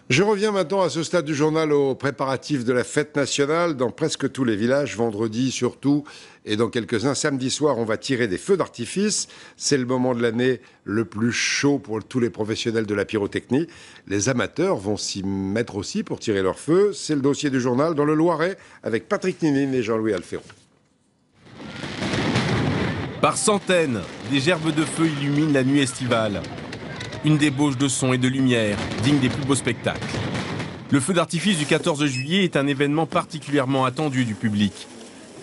Je reviens maintenant à ce stade du journal aux préparatifs de la fête nationale dans presque tous les villages, vendredi surtout, et dans quelques-uns samedi soir, on va tirer des feux d'artifice. C'est le moment de l'année le plus chaud pour tous les professionnels de la pyrotechnie. Les amateurs vont s'y mettre aussi pour tirer leurs feux. C'est le dossier du journal dans le Loiret avec Patrick Ninine et Jean-Louis Alferon. Par centaines, des gerbes de feu illuminent la nuit estivale. Une débauche de son et de lumière, digne des plus beaux spectacles. Le feu d'artifice du 14 juillet est un événement particulièrement attendu du public.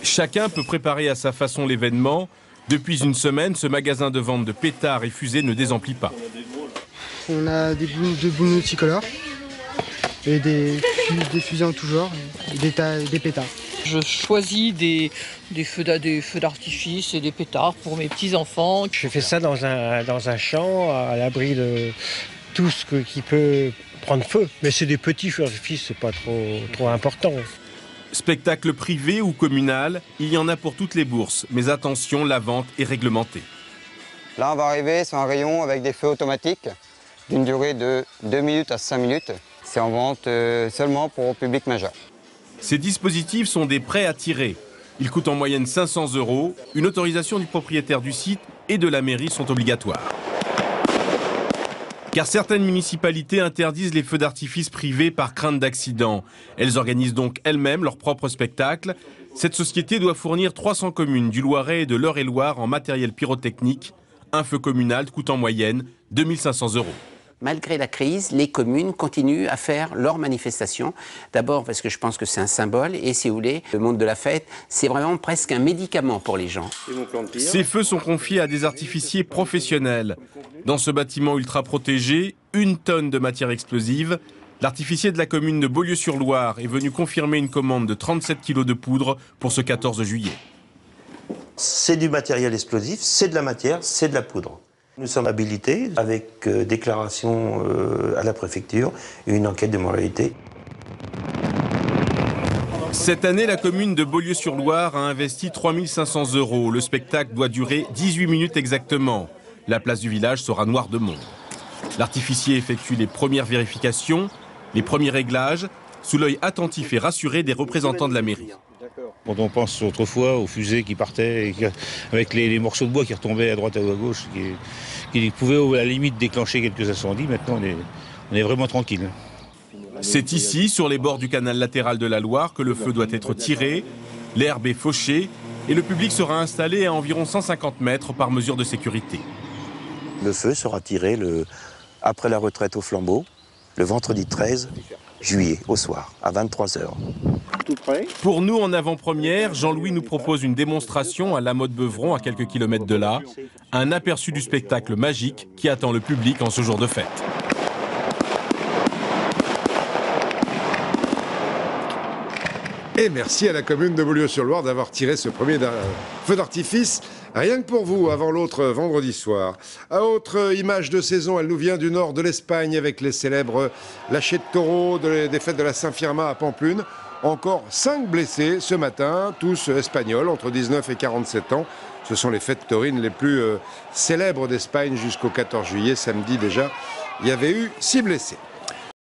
Chacun peut préparer à sa façon l'événement. Depuis une semaine, ce magasin de vente de pétards et fusées ne désemplit pas. On a des boules multicolores et des fusées en tout genre, et des pétards. Je choisis des feux d'artifice et des pétards pour mes petits-enfants. Je fais ça dans un champ, à l'abri de tout ce qui peut prendre feu. Mais c'est des petits feux d'artifice, c'est pas trop important. Spectacle privé ou communal, il y en a pour toutes les bourses. Mais attention, la vente est réglementée. Là, on va arriver sur un rayon avec des feux automatiques d'une durée de 2 minutes à 5 minutes. C'est en vente seulement pour le public majeur. Ces dispositifs sont des prêts à tirer. Ils coûtent en moyenne 500 €. Une autorisation du propriétaire du site et de la mairie sont obligatoires. Car certaines municipalités interdisent les feux d'artifice privés par crainte d'accident. Elles organisent donc elles-mêmes leurs propres spectacles. Cette société doit fournir 300 communes du Loiret et de l'Eure-et-Loir en matériel pyrotechnique. Un feu communal coûte en moyenne 2 500 €. Malgré la crise, les communes continuent à faire leurs manifestations. D'abord parce que je pense que c'est un symbole et si vous voulez, le monde de la fête, c'est vraiment presque un médicament pour les gens. Ces feux sont confiés à des artificiers professionnels. Dans ce bâtiment ultra protégé, 1 tonne de matière explosive. L'artificier de la commune de Beaulieu-sur-Loire est venu confirmer une commande de 37 kg de poudre pour ce 14 juillet. C'est du matériel explosif, c'est de la matière, c'est de la poudre. Nous sommes habilités avec déclaration à la préfecture et une enquête de moralité. Cette année, la commune de Beaulieu-sur-Loire a investi 3 500 €. Le spectacle doit durer 18 minutes exactement. La place du village sera noire de monde. L'artificier effectue les premières vérifications, les premiers réglages, sous l'œil attentif et rassuré des représentants de la mairie. Quand on pense autrefois aux fusées qui partaient, et avec les morceaux de bois qui retombaient à droite et à gauche, qui pouvaient à la limite déclencher quelques incendies, maintenant on est vraiment tranquille. C'est ici, sur les bords du canal latéral de la Loire, que le feu doit être tiré. L'herbe est fauchée et le public sera installé à environ 150 mètres par mesure de sécurité. Le feu sera tiré après la retraite au flambeau, le vendredi 13 juillet, au soir, à 23 h. Pour nous, en avant-première, Jean-Louis nous propose une démonstration à La Motte-Beuvron, à quelques kilomètres de là. Un aperçu du spectacle magique qui attend le public en ce jour de fête. Et merci à la commune de Beaulieu-sur-Loire d'avoir tiré ce premier feu d'artifice, rien que pour vous, avant l'autre vendredi soir. Autre image de saison, elle nous vient du nord de l'Espagne avec les célèbres lâchers de taureaux des fêtes de la Saint-Firmin à Pampelune. Encore 5 blessés ce matin, tous espagnols, entre 19 et 47 ans. Ce sont les fêtes taurines les plus célèbres d'Espagne jusqu'au 14 juillet. Samedi déjà, il y avait eu 6 blessés.